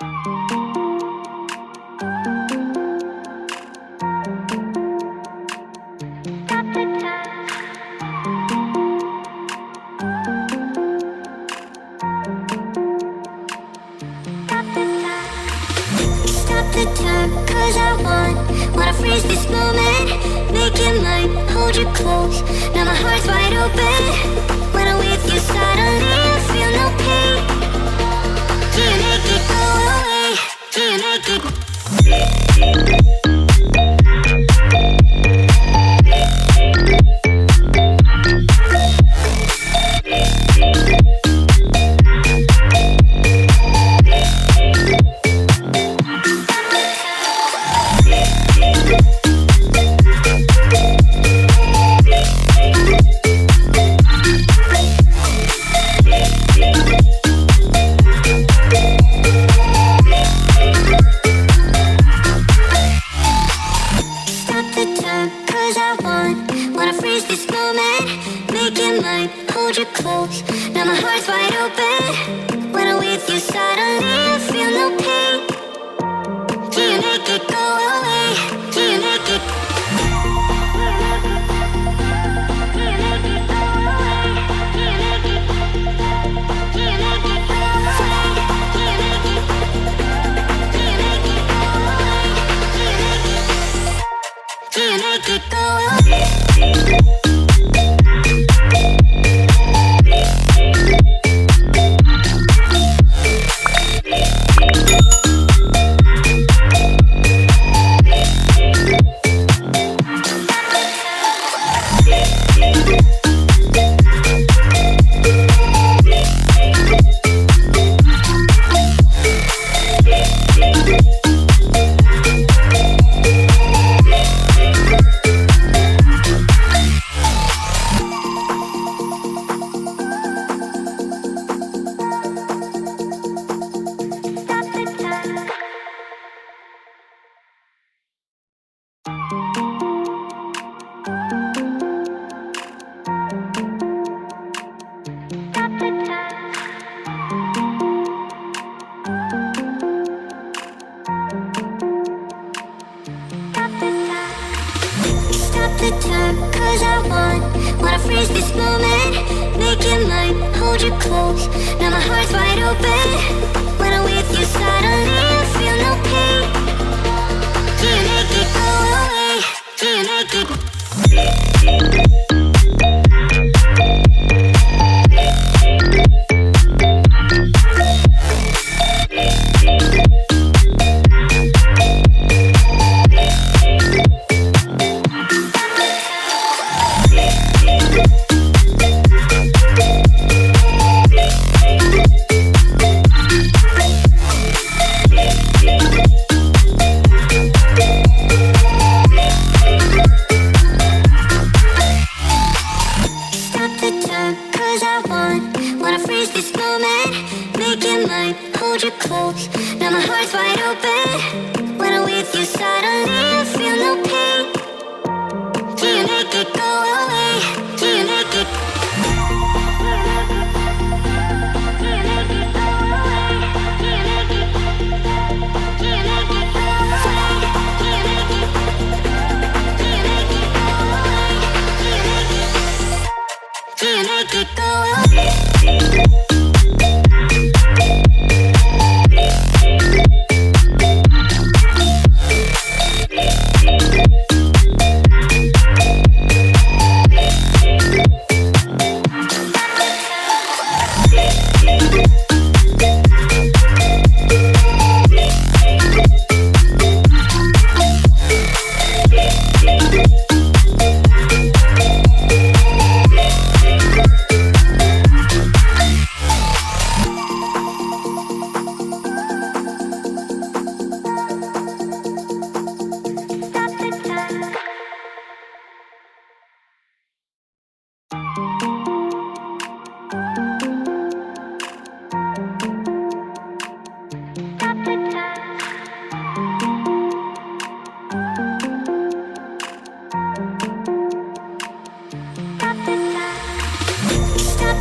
The time, cause I wanna freeze this moment, make it mine, hold you close. Now my heart's wide open. When I'm with you, suddenly I feel no pain. Do you make it go away? Do you make it? Hold you close. Now my heart's wide open. When I'm with you, suddenly I feel no pain. Do you make it go away? Do you make it? Do you make it go away? Do you make it? Do you make it go away? Do you make it? Do you make it go away? Do you make it go away? The time, cause I wanna freeze this moment, make it mine, hold you close. Now my heart's wide open. When I'm with you, suddenly I feel no pain. Do you make it go away? Do you make it? Hold you close. Now my heart's wide open. When I'm with you, suddenly I feel no pain. Do you make it go away? Do you make it? Do you make it go away? Do you make it? Do you make it go away? Do you make it? Do you make it go away? Do you make it go away?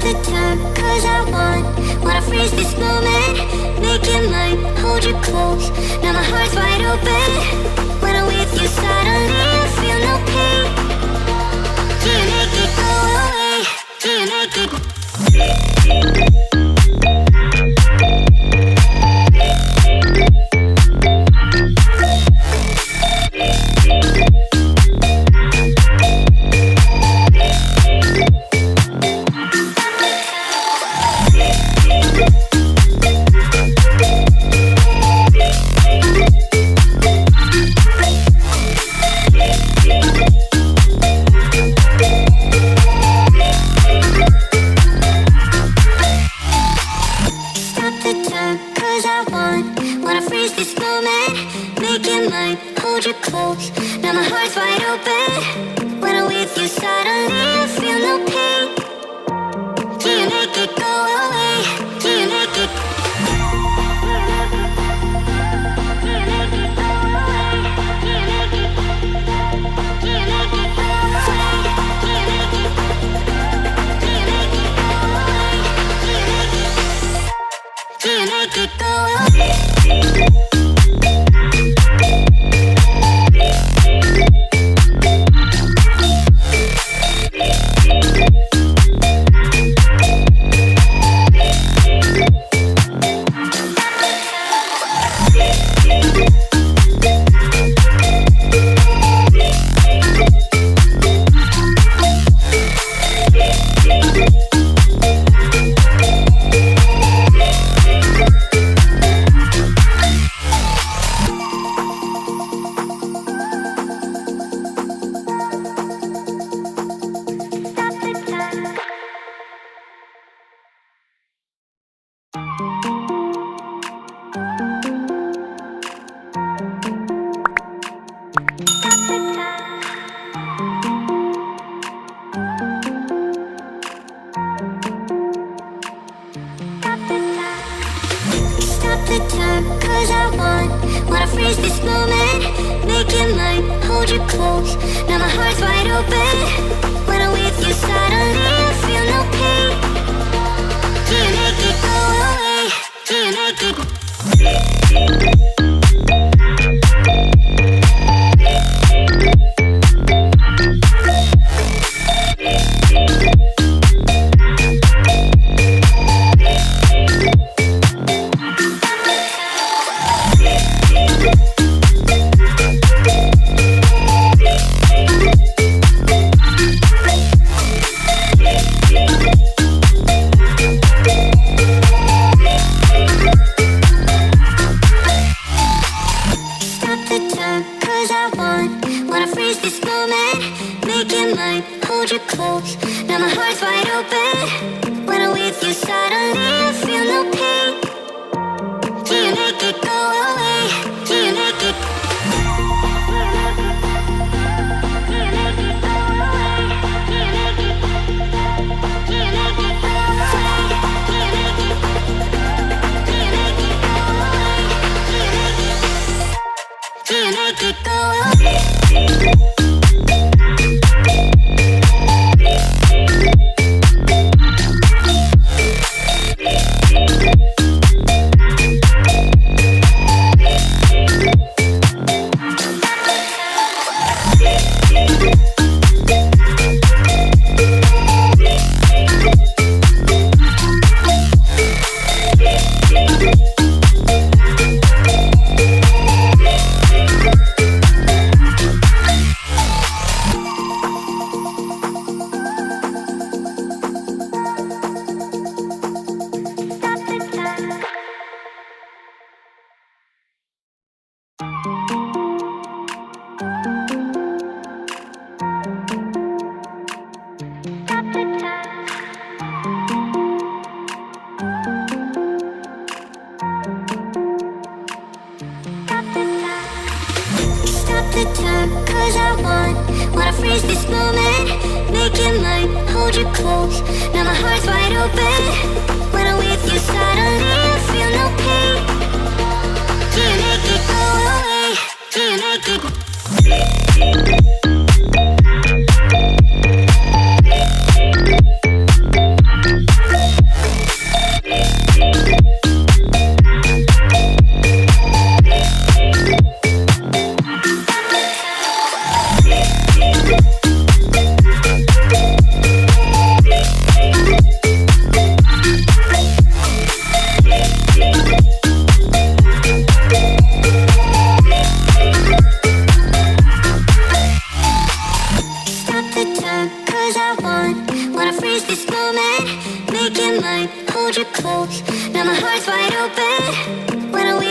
The time, cause I wanna freeze this moment, make it mine, hold you close. Now my heart's wide open. When I'm with you, suddenly I feel no pain. Do you make it go away? Do you make it?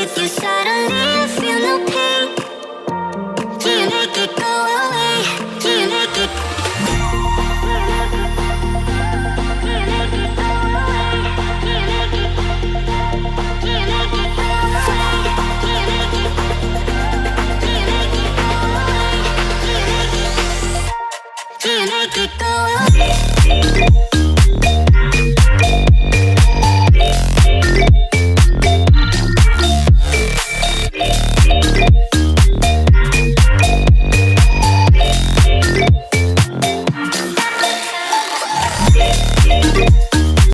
with you side